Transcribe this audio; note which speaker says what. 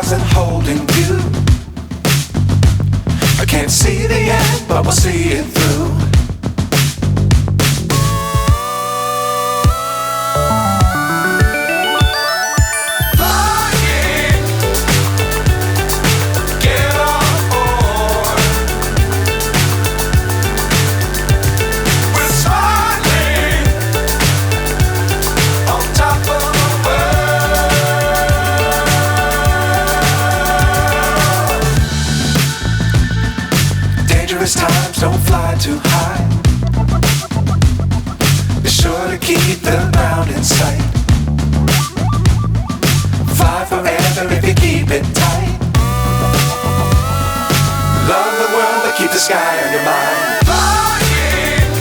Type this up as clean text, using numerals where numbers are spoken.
Speaker 1: stars and holding you. I can't see the end, but we'll see it through. Times don't fly too high. Be sure to keep the ground in sight. Fly forever if you keep it tight. Love the world but keep the sky on your mind.